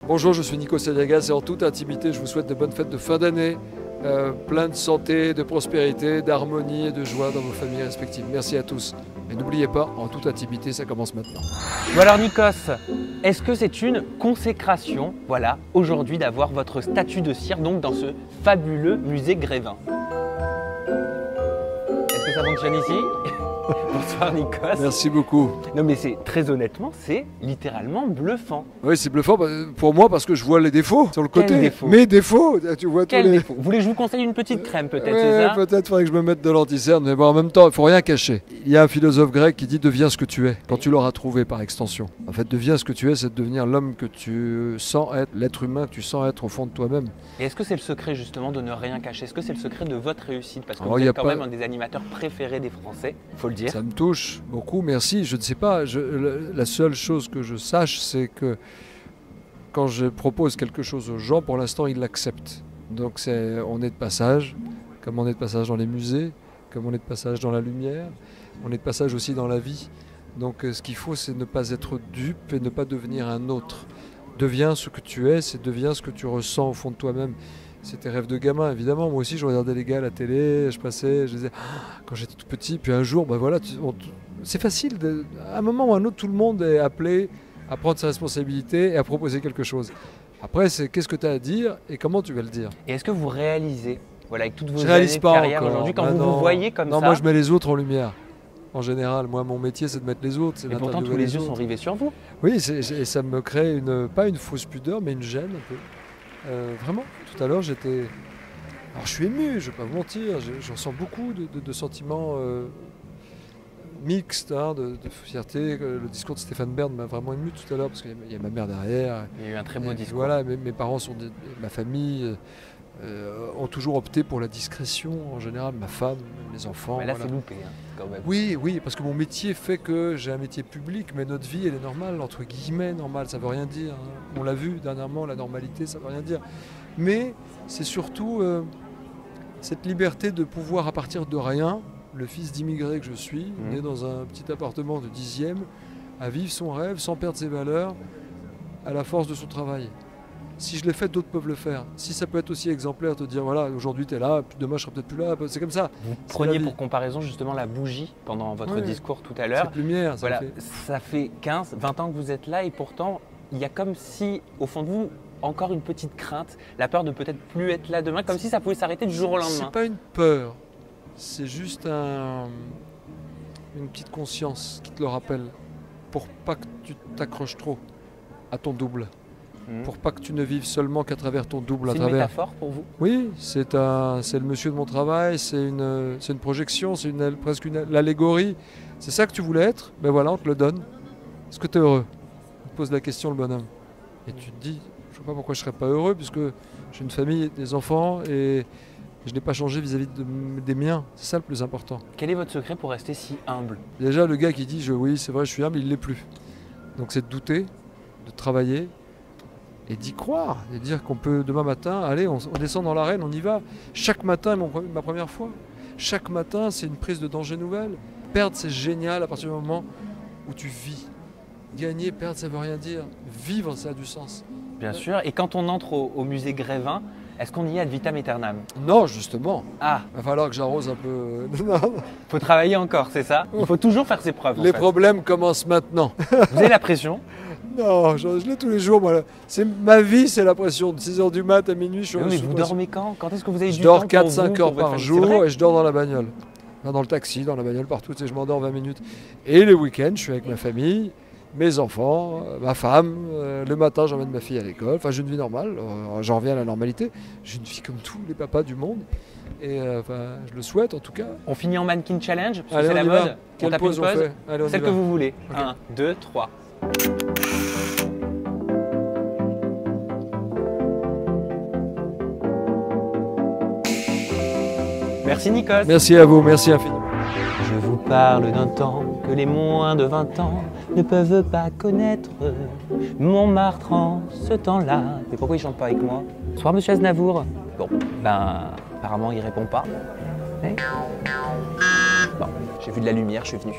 Bonjour, je suis Nico Saliagas et en toute intimité, je vous souhaite de bonnes fêtes de fin d'année, plein de santé, de prospérité, d'harmonie et de joie dans vos familles respectives. Merci à tous. Et n'oubliez pas, en toute intimité, ça commence maintenant. Bon alors Nikos, est-ce que c'est une consécration, voilà, aujourd'hui d'avoir votre statue de cire donc dans ce fabuleux musée Grévin? Est-ce que ça fonctionne ici? Bonsoir Nikos. Merci beaucoup. Non mais c'est très honnêtement, c'est littéralement bluffant. Oui, c'est bluffant pour moi parce que je vois les défauts sur le Quels côté. défauts? Mes défauts, tu vois Quel tous les... défaut? Vous voulez que je vous conseille une petite crème peut-être, Ouais, c'est ça? peut-être faudrait que je me mette de l'anti-cerne, mais bon, en même temps, il faut rien cacher. Il y a un philosophe grec qui dit deviens ce que tu es, quand tu l'auras trouvé par extension. En fait, deviens ce que tu es, c'est de devenir l'homme que tu sens être, l'être humain que tu sens être au fond de toi-même. Et est-ce que c'est le secret justement de ne rien cacher? Est-ce que c'est le secret de votre réussite? Parce que Alors, vous y a êtes quand pas- même un des animateurs préférés des Français, faut le dire. Ça me touche beaucoup, merci. Je ne sais pas, la seule chose que je sache, c'est que quand je propose quelque chose aux gens, pour l'instant, ils l'acceptent. Donc on est de passage, comme on est de passage dans les musées, comme on est de passage dans la lumière, on est de passage aussi dans la vie. Donc ce qu'il faut, c'est ne pas être dupe et ne pas devenir un autre. Deviens ce que tu es, c'est deviens ce que tu ressens au fond de toi-même. C'est tes rêves de gamin, évidemment. Moi aussi, je regardais les gars à la télé, je passais, je disais, ah, quand j'étais tout petit, puis un jour, ben voilà, c'est facile. À un moment ou à un autre, tout le monde est appelé à prendre ses responsabilités et à proposer quelque chose. Après, c'est qu'est-ce que tu as à dire et comment tu vas le dire. Et est-ce que vous réalisez, voilà, avec toutes vos Je années réalise de pas carrière encore. aujourd'hui, quand Bah vous non. vous voyez comme Non, ça, moi je mets les autres en lumière. En général, moi mon métier c'est de mettre les autres. C'est mais pourtant tous d'interviewer les yeux autres. sont rivés sur vous. Oui, et ça me crée pas une fausse pudeur, mais une gêne un peu. Vraiment, tout à l'heure j'étais... Alors je suis ému, je ne vais pas vous mentir, je ressens beaucoup de sentiments mixtes, hein, de fierté. Le discours de Stéphane Bern m'a vraiment ému tout à l'heure, parce qu'il y a ma mère derrière. Il y a eu un très beau Et discours. Voilà, mes parents ma famille ont toujours opté pour la discrétion en général, ma femme, mes enfants. Mais là voilà. c'est loupé hein, quand même. Oui, oui, parce que mon métier fait que j'ai un métier public, mais notre vie, elle est normale, entre guillemets, normale, ça veut rien dire. Hein. On l'a vu dernièrement, la normalité, ça veut rien dire. Mais c'est surtout cette liberté de pouvoir, à partir de rien, le fils d'immigré que je suis, né dans un petit appartement de 10e, à vivre son rêve sans perdre ses valeurs, à la force de son travail. Si je l'ai fait, d'autres peuvent le faire. Si ça peut être aussi exemplaire, te dire voilà, aujourd'hui tu es là, puis demain je serai peut-être plus là, c'est comme ça. Vous C'est preniez la vie. pour comparaison justement la bougie pendant votre Ouais. discours tout à l'heure. Cette lumière, ça Voilà, fait... ça fait 15, 20 ans que vous êtes là et pourtant il y a comme si au fond de vous encore une petite crainte, la peur de peut-être plus être là demain, comme si ça pouvait s'arrêter du jour au lendemain. C'est pas une peur, c'est juste une petite conscience qui te le rappelle, pour pas que tu t'accroches trop à ton double, pour pas que tu ne vives seulement qu'à travers ton double. C'est une métaphore pour vous? Oui, c'est le monsieur de mon travail, c'est une projection, c'est presque l'allégorie. C'est ça que tu voulais être, ben voilà, on te le donne. Est-ce que tu es heureux? On te pose la question, le bonhomme. Et tu te dis, je ne sais pas pourquoi je ne serais pas heureux, puisque j'ai une famille, des enfants, et je n'ai pas changé vis-à-vis des miens. C'est ça le plus important. Quel est votre secret pour rester si humble? Déjà, le gars qui dit oui, c'est vrai, je suis humble, il ne l'est plus. Donc c'est de douter, de travailler et d'y croire, et de dire qu'on peut demain matin, allez, on descend dans l'arène, on y va. Chaque matin est ma première fois. Chaque matin, c'est une prise de danger nouvelle. Perdre, c'est génial à partir du moment où tu vis. Gagner, perdre, ça ne veut rien dire. Vivre, ça a du sens. Bien sûr. Et quand on entre au musée Grévin, est-ce qu'on y est ad vitam aeternam? Non, justement. Ah, Il va falloir que j'arrose un peu. Non. faut travailler encore, c'est ça? Il faut toujours faire ses preuves. Les en fait. problèmes commencent maintenant. Vous avez la pression? Non, je l'ai tous les jours. Moi. Ma vie, c'est la pression. De 6h du mat à minuit, je suis Mais oui, mais sous vous pression. dormez quand? Quand est-ce que vous avez Je du dors temps 4-5 pour vous, heures pour votre par famille? C'est jour vrai et je dors dans la bagnole. Enfin, dans le taxi, dans la bagnole, partout. Tu sais, je m'endors 20 minutes. Et les week-ends, je suis avec ma famille, mes enfants, ma femme. Le matin, j'emmène ma fille à l'école. Enfin, j'ai une vie normale. J'en reviens à la normalité. J'ai une vie comme tous les papas du monde. Et je le souhaite en tout cas. On finit en mannequin challenge, parce que Allez, c'est on la y va. mode. On Quelle tape pause une on pause. fait? Allez, on y Celle va. que vous voulez. Ok. 1, 2, 3. Merci Nicole. Merci à vous, merci infiniment. Je vous parle d'un temps que les moins de 20 ans ne peuvent pas connaître. Montmartre en ce temps-là. Mais pourquoi il chante pas avec moi? Bonsoir monsieur Aznavour. Bon, ben apparemment il répond pas. Hey. Bon, j'ai vu de la lumière, je suis venu.